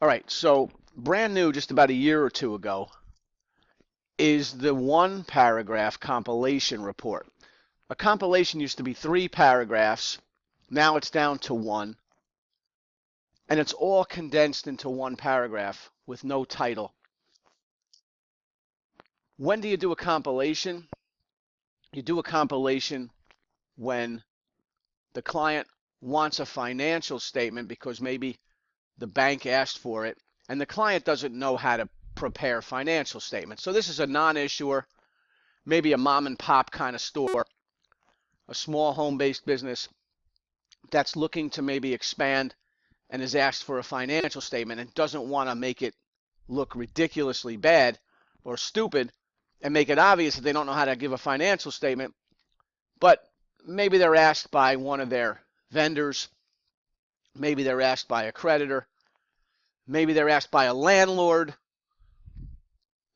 All right, so brand new, just about a year or two ago, is the one paragraph compilation report. A compilation used to be 3 paragraphs. Now it's down to 1. And it's all condensed into 1 paragraph with no title. When do you do a compilation? You do a compilation when the client wants a financial statement because maybe the bank asked for it, and the client doesn't know how to prepare financial statements. So this is a non-issuer, maybe a mom and pop kind of store, a small home-based business that's looking to maybe expand and has asked for a financial statement and doesn't want to make it look ridiculously bad or stupid and make it obvious that they don't know how to give a financial statement, but maybe they're asked by one of their vendors, maybe they're asked by a creditor, maybe they're asked by a landlord.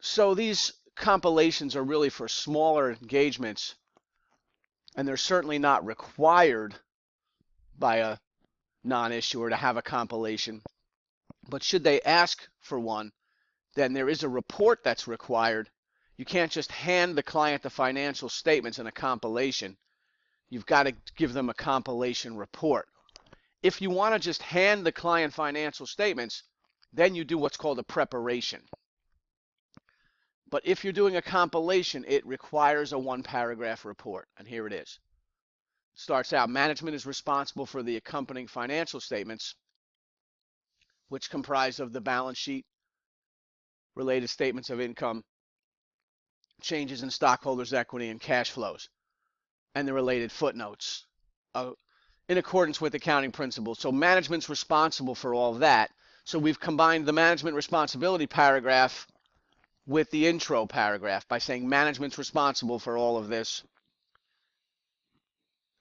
So these compilations are really for smaller engagements, and they're certainly not required by a non-issuer to have a compilation. But should they ask for one, then there is a report that's required. You can't just hand the client the financial statements in a compilation. You've got to give them a compilation report. If you want to just hand the client financial statements, then you do what's called a preparation. But if you're doing a compilation, it requires a 1-paragraph report, and here it is. It starts out, management is responsible for the accompanying financial statements, which comprise of the balance sheet, related statements of income, changes in stockholders' equity and cash flows, and the related footnotes in accordance with accounting principles. So management's responsible for all of that. So we've combined the management responsibility paragraph with the intro paragraph by saying management's responsible for all of this.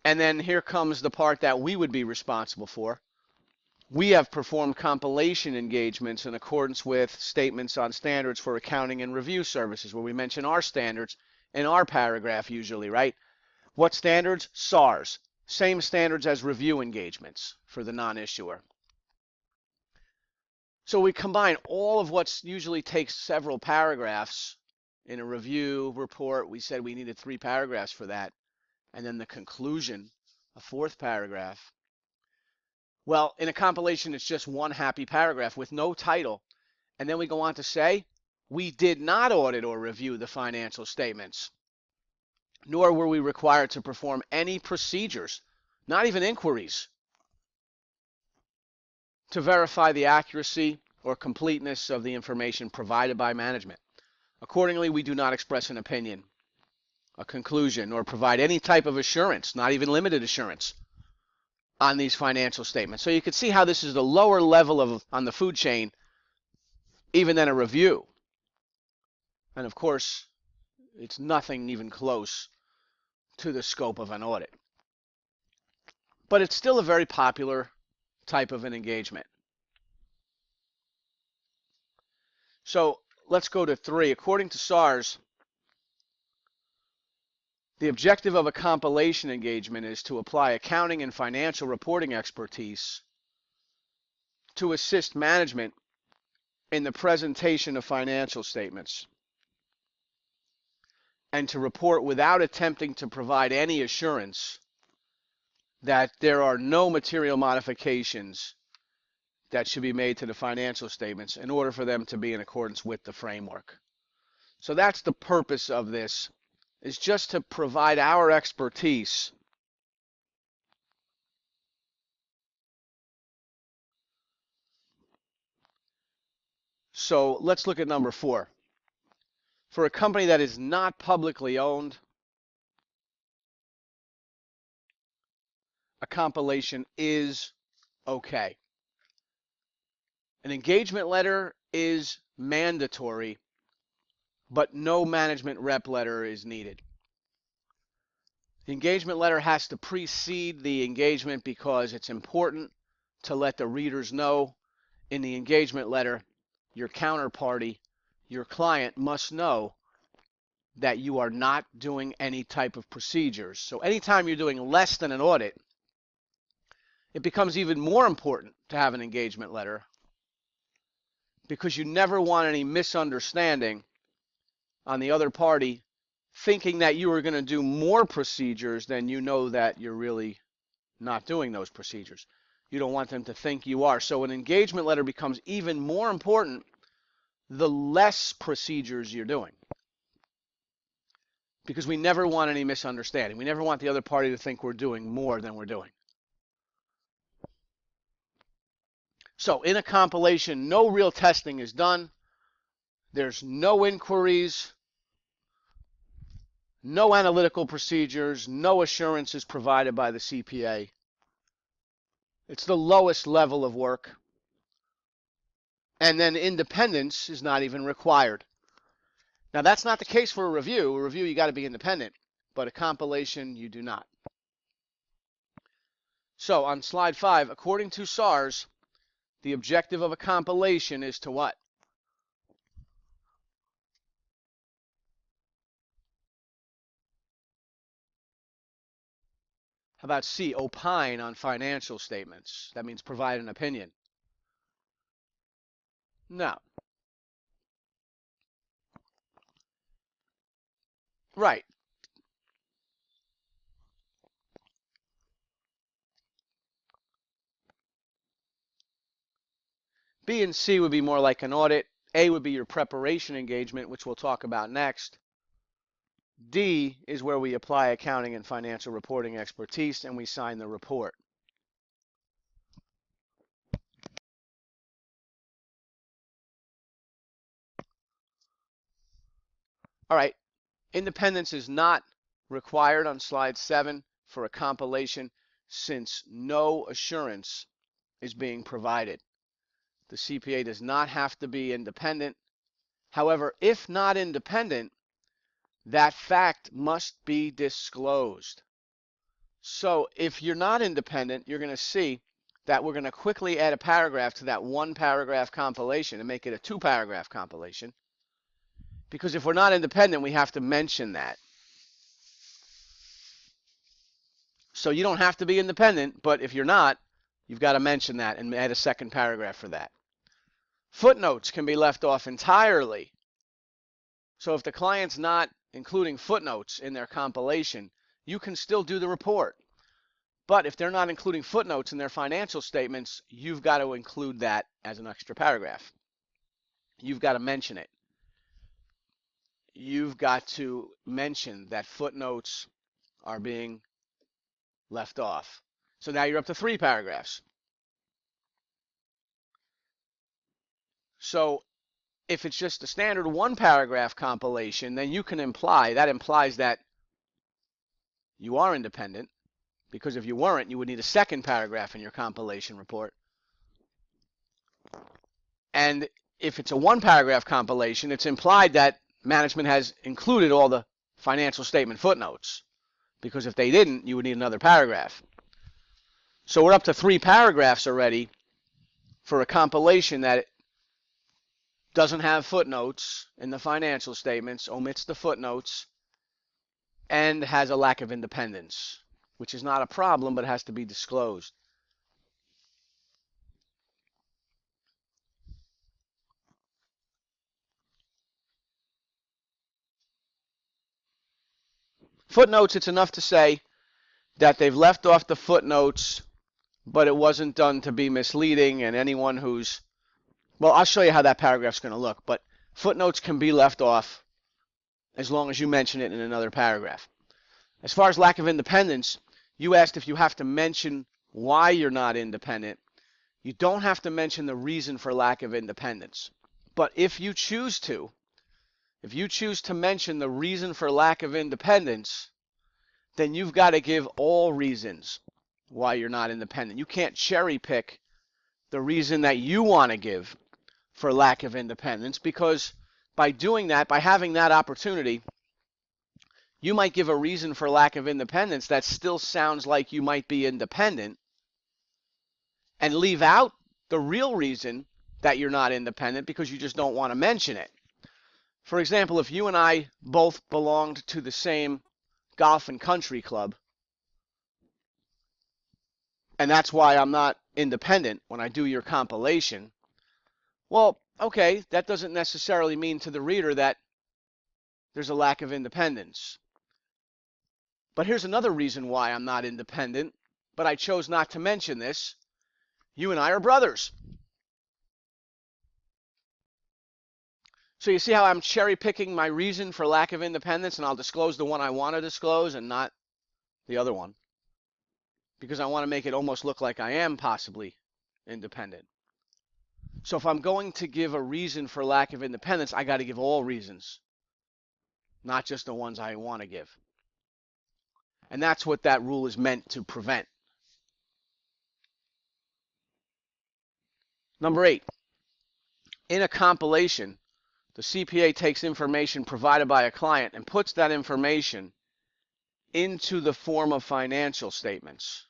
And then here comes the part that we would be responsible for. We have performed compilation engagements in accordance with statements on standards for accounting and review services, where we mention our standards in our paragraph usually, right? What standards? SARS. Same standards as review engagements for the non-issuer. So we combine all of what usually takes several paragraphs in a review report. We said we needed 3 paragraphs for that. And then the conclusion, a 4th paragraph. Well, in a compilation, it's just 1 happy paragraph with no title. And then we go on to say, we did not audit or review the financial statements, nor were we required to perform any procedures, not even inquiries, to verify the accuracy or completeness of the information provided by management. Accordingly, we do not express an opinion, a conclusion, or provide any type of assurance, not even limited assurance, on these financial statements. So you can see how this is the lower level on the food chain, even than a review. And of course, it's nothing even close to the scope of an audit. But it's still a very popular type of an engagement. So let's go to 3. According to SARS, the objective of a compilation engagement is to apply accounting and financial reporting expertise to assist management in the presentation of financial statements and to report without attempting to provide any assurance that there are no material modifications that should be made to the financial statements in order for them to be in accordance with the framework. So that's the purpose of this, is just to provide our expertise So let's look at number 4. For a company that is not publicly owned, a compilation is okay. An engagement letter is mandatory, but no management rep letter is needed. The engagement letter has to precede the engagement because it's important to let the readers know in the engagement letter, your counterparty, your client must know that you are not doing any type of procedures. So anytime you're doing less than an audit, it becomes even more important to have an engagement letter because you never want any misunderstanding on the other party thinking that you are going to do more procedures than you know that you're really not doing those procedures. You don't want them to think you are. So an engagement letter becomes even more important the less procedures you're doing, because we never want any misunderstanding. We never want the other party to think we're doing more than we're doing. So in a compilation, no real testing is done. There's no inquiries, no analytical procedures, no assurances provided by the CPA. It's the lowest level of work. And then independence is not even required. Now, that's not the case for a review. A review, you got to be independent, but a compilation, you do not. So on slide 5, according to SARS, the objective of a compilation is to what? How about C, opine on financial statements? That means provide an opinion. No. Right. B and C would be more like an audit. A would be your preparation engagement, which we'll talk about next. D is where we apply accounting and financial reporting expertise and we sign the report. All right. Independence is not required on slide 7 for a compilation since no assurance is being provided. The CPA does not have to be independent. However, if not independent, that fact must be disclosed. So if you're not independent, you're going to see that we're going to quickly add a paragraph to that 1-paragraph compilation and make it a 2-paragraph compilation. Because if we're not independent, we have to mention that. So you don't have to be independent, but if you're not, you've got to mention that and add a 2nd paragraph for that. Footnotes can be left off entirely. So if the client's not including footnotes in their compilation, you can still do the report. But if they're not including footnotes in their financial statements, you've got to include that as an extra paragraph. You've got to mention it. You've got to mention that footnotes are being left off. So now you're up to 3 paragraphs. So if it's just a standard 1-paragraph compilation, then you can imply, that implies that you are independent, because if you weren't, you would need a 2nd paragraph in your compilation report. And if it's a 1-paragraph compilation, it's implied that management has included all the financial statement footnotes, because if they didn't, you would need another paragraph. So we're up to 3 paragraphs already for a compilation that doesn't have footnotes in the financial statements, omits the footnotes, and has a lack of independence, which is not a problem, but has to be disclosed. Footnotes, it's enough to say that they've left off the footnotes, but it wasn't done to be misleading, and anyone who's, well, I'll show you how that paragraph's going to look, but footnotes can be left off as long as you mention it in another paragraph. As far as lack of independence, you asked if you have to mention why you're not independent. You don't have to mention the reason for lack of independence. But if you choose to mention the reason for lack of independence, then you've got to give all reasons why you're not independent. You can't cherry pick the reason that you want to give for lack of independence, because by doing that, by having that opportunity, you might give a reason for lack of independence that still sounds like you might be independent, and leave out the real reason that you're not independent because you just don't want to mention it. For example, if you and I both belonged to the same golf and country club, and that's why I'm not independent when I do your compilation, well, Okay, that doesn't necessarily mean to the reader that there's a lack of independence. But here's another reason why I'm not independent, but I chose not to mention this. You and I are brothers. So you see how I'm cherry picking my reason for lack of independence, and I'll disclose the one I want to disclose and not the other one, because I want to make it almost look like I am possibly independent. So if I'm going to give a reason for lack of independence, I got to give all reasons, not just the ones I want to give. And that's what that rule is meant to prevent. Number 8, in a compilation, the CPA takes information provided by a client and puts that information into the form of financial statements.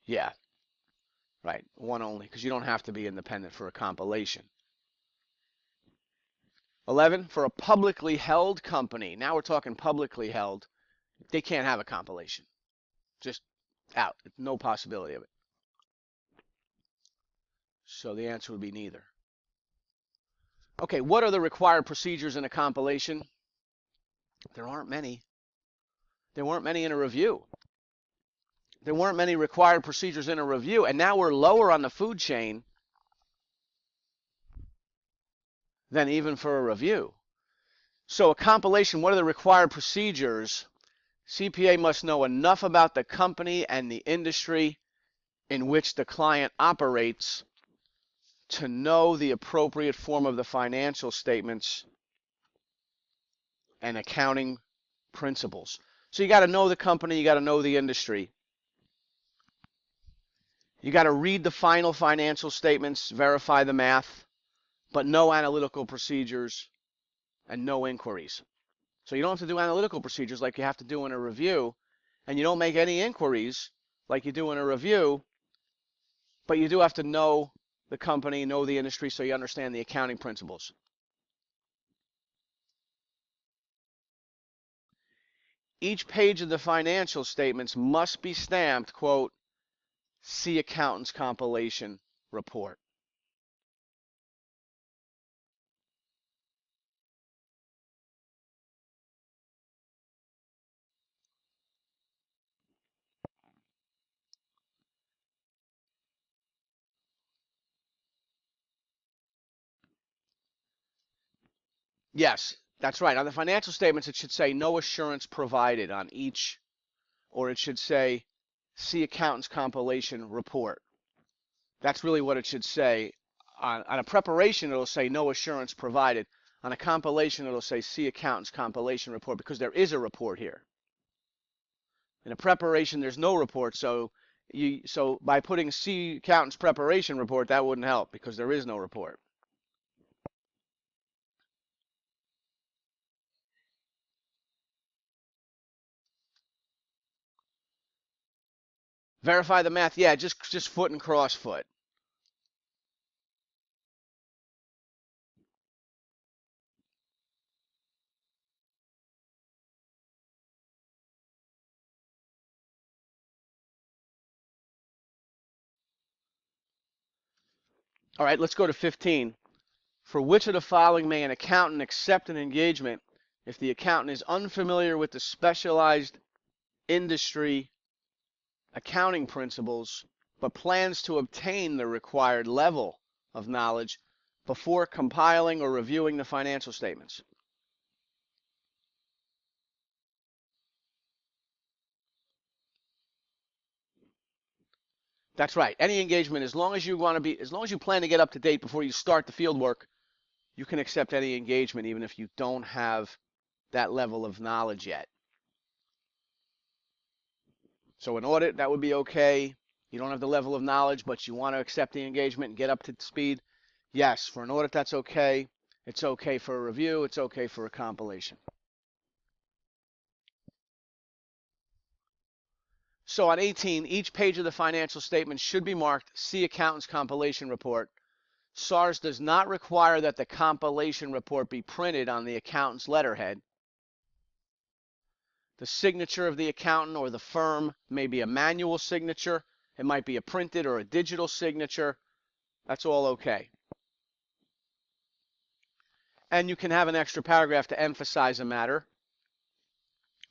Yeah, right, one only, because you don't have to be independent for a compilation. 11, for a publicly held company, now we're talking publicly held, they can't have a compilation. Just out, no possibility of it. So the answer would be neither. Okay, what are the required procedures in a compilation? There aren't many. There weren't many in a review. There weren't many required procedures in a review, and now we're lower on the food chain than even for a review. So a compilation, what are the required procedures? CPA must know enough about the company and the industry in which the client operates to know the appropriate form of the financial statements and accounting principles. So you got to know the company, you got to know the industry. You got to read the final financial statements, verify the math, but no analytical procedures and no inquiries. So you don't have to do analytical procedures like you have to do in a review, and you don't make any inquiries like you do in a review, but you do have to know the company, know the industry, so you understand the accounting principles. Each page of the financial statements must be stamped, quote, "See Accountant's Compilation Report." Yes, that's right. On the financial statements, it should say no assurance provided on each, or it should say "See Accountant's Compilation Report." That's really what it should say. On a preparation, it'll say no assurance provided. On a compilation, it'll say "See Accountant's Compilation Report," because there is a report here. In a preparation, there's no report, so by putting "See Accountant's Preparation Report," that wouldn't help because there is no report. Verify the math. Yeah, just foot and cross foot. All right, let's go to 15. For which of the following may an accountant accept an engagement if the accountant is unfamiliar with the specialized industry accounting principles, but plans to obtain the required level of knowledge before compiling or reviewing the financial statements? That's right. Any engagement, as long as you plan to get up to date before you start the field work, you can accept any engagement even if you don't have that level of knowledge yet. So an audit, that would be okay. You don't have the level of knowledge, but you want to accept the engagement and get up to speed. Yes, for an audit, that's okay. It's okay for a review. It's okay for a compilation. So on 18, each page of the financial statement should be marked "See Accountant's Compilation Report." SARS does not require that the compilation report be printed on the accountant's letterhead. The signature of the accountant or the firm may be a manual signature, It might be a printed or a digital signature. That's all okay. And you can have an extra paragraph to emphasize a matter,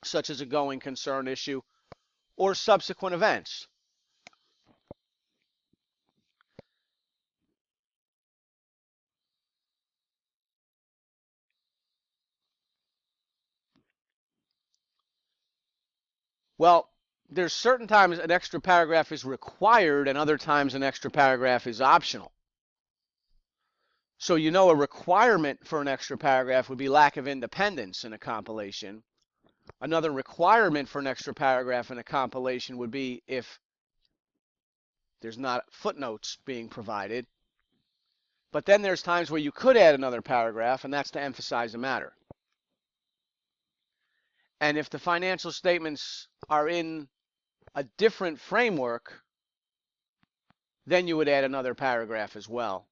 such as a going concern issue or subsequent events. Well, there's certain times an extra paragraph is required and other times an extra paragraph is optional. So a requirement for an extra paragraph would be lack of independence in a compilation. Another requirement for an extra paragraph in a compilation would be if there's not footnotes being provided. But then there's times where you could add another paragraph, and that's to emphasize a matter. And if the financial statements are in a different framework, then you would add another paragraph as well.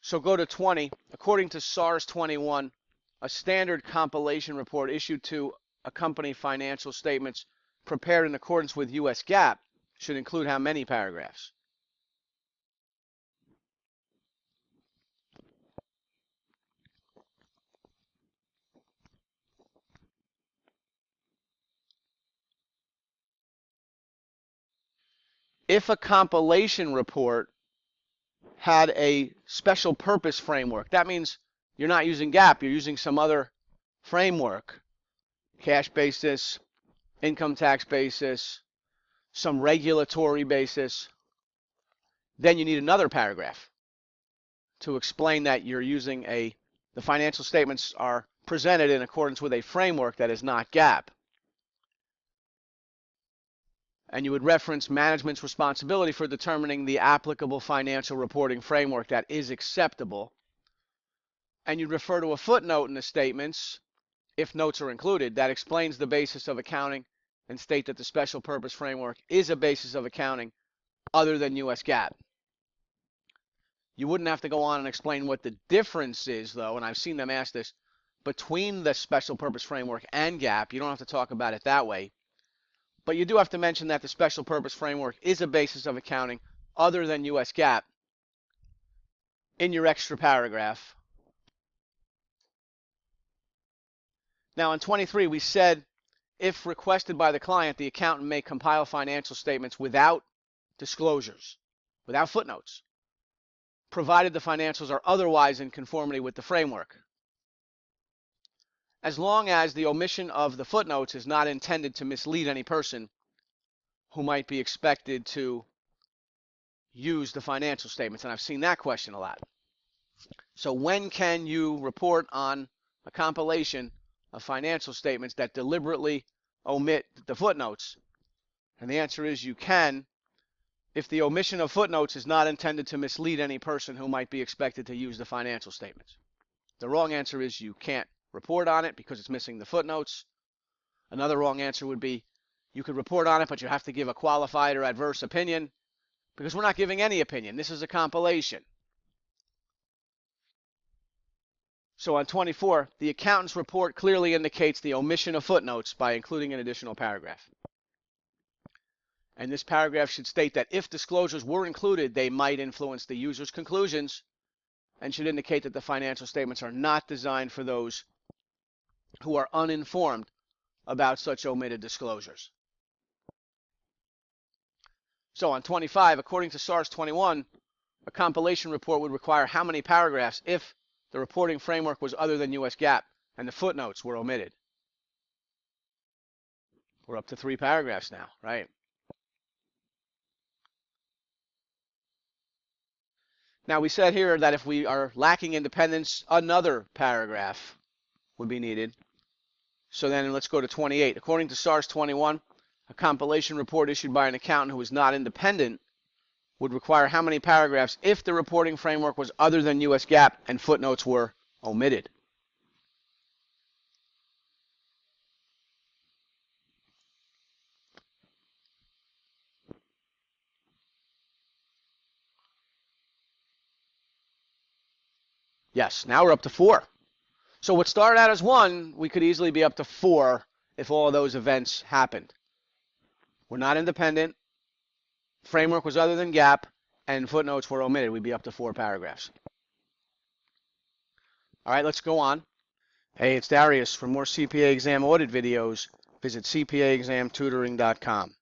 So go to 20. According to SARS 21, a standard compilation report issued to accompany financial statements prepared in accordance with U.S. GAAP should include how many paragraphs? If a compilation report had a special purpose framework, that means you're not using GAAP, you're using some other framework, cash basis, income tax basis, some regulatory basis, then you need another paragraph to explain that you're using the financial statements are presented in accordance with a framework that is not GAAP. And you would reference management's responsibility for determining the applicable financial reporting framework that is acceptable. And you'd refer to a footnote in the statements, if notes are included, that explains the basis of accounting and state that the special purpose framework is a basis of accounting other than U.S. GAAP. You wouldn't have to go on and explain what the difference is, though, and I've seen them ask this, between the special purpose framework and GAAP. You don't have to talk about it that way. But you do have to mention that the special purpose framework is a basis of accounting other than U.S. GAAP in your extra paragraph. Now, in 23, we said if requested by the client, the accountant may compile financial statements without disclosures, without footnotes, provided the financials are otherwise in conformity with the framework. As long as the omission of the footnotes is not intended to mislead any person who might be expected to use the financial statements. And I've seen that question a lot. So when can you report on a compilation of financial statements that deliberately omit the footnotes? And the answer is you can if the omission of footnotes is not intended to mislead any person who might be expected to use the financial statements. The wrong answer is you can't report on it because it's missing the footnotes. Another wrong answer would be you could report on it, but you have to give a qualified or adverse opinion because we're not giving any opinion. This is a compilation. So on 24, the accountant's report clearly indicates the omission of footnotes by including an additional paragraph. And this paragraph should state that if disclosures were included, they might influence the user's conclusions and should indicate that the financial statements are not designed for those who are uninformed about such omitted disclosures. So on 25, according to SARS 21, a compilation report would require how many paragraphs if the reporting framework was other than U.S. GAAP and the footnotes were omitted? We're up to 3 paragraphs now, right? Now we said here that if we are lacking independence, another paragraph would be needed. So then let's go to 28. According to SARS 21, a compilation report issued by an accountant who is not independent would require how many paragraphs if the reporting framework was other than U.S. GAAP and footnotes were omitted? Yes, now we're up to 4. So what started out as 1, we could easily be up to 4 if all of those events happened. were not independent, framework was other than GAAP, and footnotes were omitted, we'd be up to 4 paragraphs. All right, let's go on. Hey, it's Darius. For more CPA exam audit videos, visit cpaexamtutoring.com.